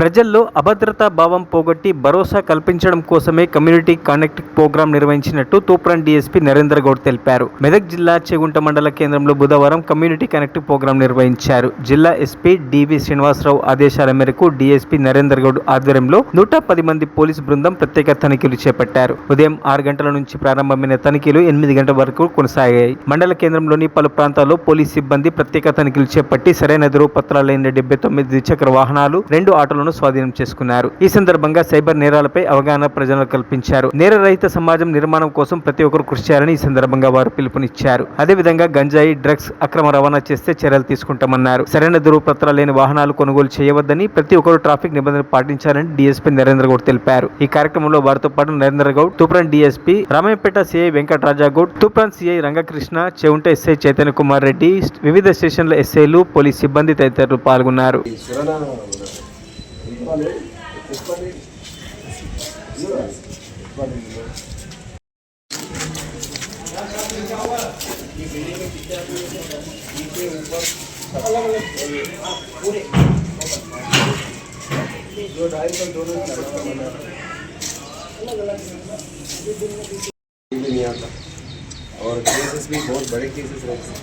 ప్రజల్లో అభద్రతా భావం పోగొట్టి భరోసా కల్పించడం కోసమే కమ్యూనిటీ కనెక్ట్ ప్రోగ్రాం నిర్వహించినట్టు తూప్రాన్ డీఎస్పీ నరేందర్ గౌడ్ తెలిపారు. మెదక్ జిల్లా చేగుంట మండల కేంద్రంలో బుధవారం కమ్యూనిటీ కనెక్ట్ ప్రోగ్రాం నిర్వహించారు. జిల్లా ఎస్పీ డివి శ్రీనివాసరావు ఆదేశాల మేరకు డీఎస్పీ నరేందర్ గౌడ్ ఆధ్వర్యంలో 110 మంది పోలీసు బృందం ప్రత్యేక తనిఖీలు చేపట్టారు. ఉదయం 6 గంటల నుంచి ప్రారంభమైన తనిఖీలు 8 గంటల వరకు కొనసాగాయి. మండల కేంద్రంలోని పలు ప్రాంతాల్లో పోలీసు సిబ్బంది ప్రత్యేక తనిఖీలు చేపట్టి సరైన ధృవపత్రాలు లేని 79 ద్విచక్ర వాహనాలు, 2 ఆటోలను స్వాధీనం చేసుకున్నారు. ఈ సందర్భంగా సైబర్ నేరాలపై అవగాహన ప్రజలకు కల్పించారు. నేరరహిత సమాజం నిర్మాణం కోసం ప్రతి ఒక్కరు కృషి చేయాలని ఈ సందర్భంగా వారు పిలుపునిచ్చారు. అదేవిధంగా గంజాయి, డ్రగ్స్ అక్రమ రవాణా చేస్తే చర్యలు తీసుకుంటామన్నారు. సరైన ధృవపత్రాలు లేని వాహనాలు కొనుగోలు చేయవద్దని, ప్రతి ఒక్కరు ట్రాఫిక్ నిబంధనలు పాటించాలని డీఎస్పీ నరేంద్ర గౌడ్ తెలిపారు. ఈ కార్యక్రమంలో వారితో పాటు Narendra Goud, Toopran DSP Ramayampet CI Venkataraja Goud, Toopran CI Rangakrishna, Chevunta SI Chaitanya Kumar Reddy, వివిధ స్టేషన్ల ఎస్ఐలు, పోలీస్ సిబ్బంది తదితరులు పాల్గొన్నారు. और केसेस भी बहुत बड़े केसेस रहते हैं,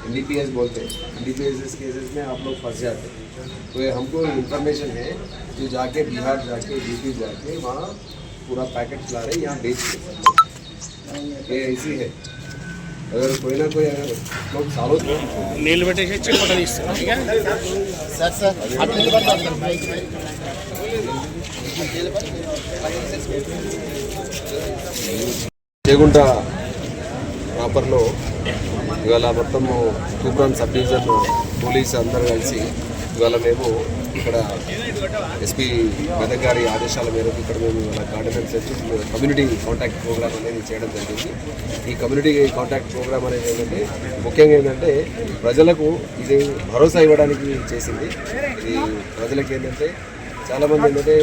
NDPS बोलते हैं। NDPS केसेस में आप लोग फंस जाते हैं। तो ये हमको इन्फॉर्मेशन है जो जाके बिहार जाके यूपी जाके वहाँ पूरा पैकेट ला रहे यहाँ बेच रहे। ये ऐसी है, अगर कोई ना कोई अगर लोग सालों नील बेटे से चिपटा नहीं ठीक है सर सर చేగుంట ప్రాపర్లో ఇవాళ మొత్తము తూప్రాన్ సబ్ డివిజన్ పోలీస్ అందరూ కలిసి ఇవాళ మేము ఇక్కడ ఎస్పీ మెదక్ గారి ఆదేశాల మేరకు ఇక్కడ మేము ఇవాళ garden search community contact program అనేది చేయడం జరిగింది. ఈ కమ్యూనిటీ కాంటాక్ట్ ప్రోగ్రామ్ అనేది ఏంటంటే ముఖ్యంగా ఏంటంటే ప్రజలకు ఇది భరోసా ఇవ్వడానికి చేసింది. ఇది ప్రజలకు ఏంటంటే చాలామంది ఏంటంటే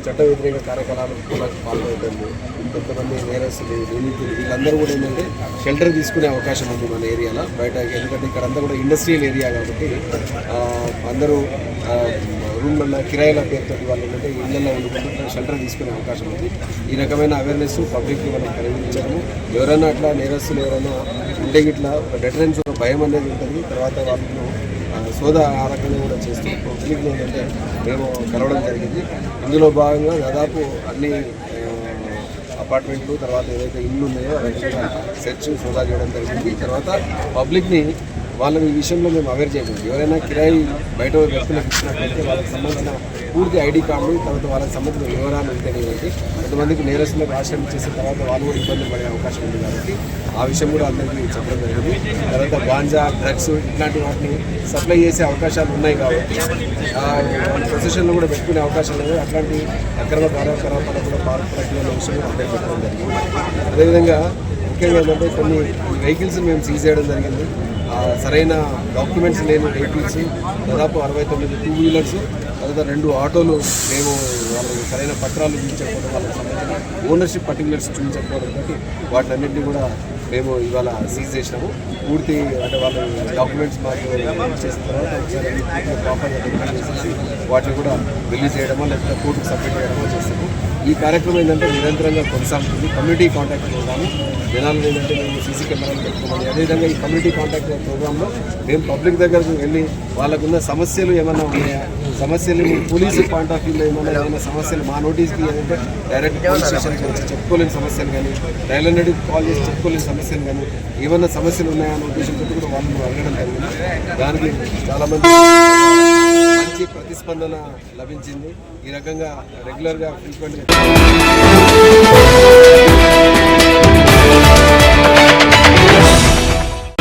చట్ట వ్యతిరేక కార్యకలాపాలకు పాల్గొనడం, కొంతమంది నేరస్తులు, నిందితులు వీళ్ళందరూ కూడా ఏంటంటే షెల్టర్ తీసుకునే అవకాశం ఉంది మన ఏరియాలో బయట. ఎందుకంటే ఇక్కడ అంతా కూడా ఇండస్ట్రియల్ ఏరియా కాబట్టి అందరూ రూమ్లలో కిరాయిల పేరుతో వాళ్ళు ఏంటంటే ఇళ్లలో ఉండుకుంటూ షెల్టర్ తీసుకునే అవకాశం ఉంది. ఈ రకమైన అవేర్నెస్ పబ్లిక్కి వాళ్ళకి కలిగించడము, ఎవరైనా అట్లా నేరస్తులు ఎవరైనా ఉంటే ఇట్లా డెటరెన్స్ భయం అనేది ఉంటుంది. తర్వాత వాళ్ళను సోద ఆ రకంగా కూడా చేస్తూ పబ్లిక్ ఏంటంటే మేము కలవడం జరిగింది. ఇందులో భాగంగా దాదాపు అన్ని అపార్ట్మెంట్లు, తర్వాత ఏదైతే ఇల్లు ఉన్నాయో అవన్నీ సెర్చ్ సోదా చేయడం జరిగింది. తర్వాత పబ్లిక్ని వాళ్ళని ఈ విషయంలో మేము అవేర్ చేయడం, ఎవరైనా కిరాయి బయట వ్యక్తులకు ఇచ్చినట్లయితే వాళ్ళకి సంబంధించిన పూర్తి ఐడి కార్డు, తర్వాత వాళ్ళకి సంబంధించిన వివరాలు ఉంటేనేది కొంతమందికి నేరస్తులకు ఆశ్రయం చేసిన తర్వాత వాళ్ళు కూడా ఇబ్బంది పడే అవకాశం ఉంది కాబట్టి ఆ విషయం కూడా అందరికీ చెప్పడం జరిగింది. తర్వాత గాంజా, డ్రగ్స్ ఇట్లాంటి వాటిని సప్లై చేసే అవకాశాలు ఉన్నాయి కాబట్టి ప్రొసెషన్లో కూడా పెట్టుకునే అవకాశం లేదు. అట్లాంటి అక్రమ కార్యకలాపాలకు కూడా పాల్పడకుండా విషయం కూడా అందరికీ పెట్టడం జరిగింది. అదేవిధంగా ముఖ్యంగా ఏంటంటే కొన్ని వెహికల్స్ మేము సీజ్ చేయడం జరిగింది. సరైన డాక్యుమెంట్స్ లేని వెహికల్స్ దాదాపు 69 2 వీలర్స్, తర్వాత 2 ఆటోలు మేము వాళ్ళకి సరైన పత్రాలు చూపించకపోవడం, వాళ్ళకి సంబంధించిన ఓనర్షిప్ పర్టికులర్స్ చూపించకపోవడం బట్టి వాటిని అన్నింటినీ కూడా మేము ఇవాళ సీజ్ చేసినాము. పూర్తి అంటే వాళ్ళ డాక్యుమెంట్స్ మాకు చేసిన తర్వాత ఒకసారి ప్రాపర్గా వెరిఫై చేసేసి వాటిని కూడా రిలీజ్ చేయడమో లేకపోతే కోర్టుకు సబ్మిట్ చేయడమో చేస్తాము. ఈ కార్యక్రమం ఏంటంటే నిరంతరంగా కొనసాగుతుంది. కమ్యూనిటీ కాంటాక్ట్ ప్రోగ్రాము జనాలు ఏంటంటే మేము సీసీ కెమెరాలు పెట్టుకోవాలి. అదేవిధంగా ఈ కమ్యూనిటీ కాంటాక్ట్ ప్రోగ్రాంలో మేము పబ్లిక్ దగ్గరకు వెళ్ళి వాళ్ళకున్న సమస్యలు ఏమైనా ఉన్నాయా, సమస్యలు పోలీసు పాయింట్ ఆఫ్ వ్యూలో ఏమైనా సమస్యలు మా నోటీస్కి ఏదంటే డైరెక్ట్ పోలీస్ స్టేషన్కి వచ్చి చెప్పుకోలేని సమస్యలు కానీ, డైల్ హండ్రెడ్కి కాల్ చేసి చెప్పుకోలేని సమస్యలు కానీ, ఏమైనా సమస్యలు ఉన్నాయా అనే ఉద్దేశంతో కూడా వాళ్ళని అడగడం జరిగింది. దానికి చాలామంది మంచి ప్రతిస్పందన లభించింది. ఈ రకంగా రెగ్యులర్గా ఫ్రీక్వెంట్గా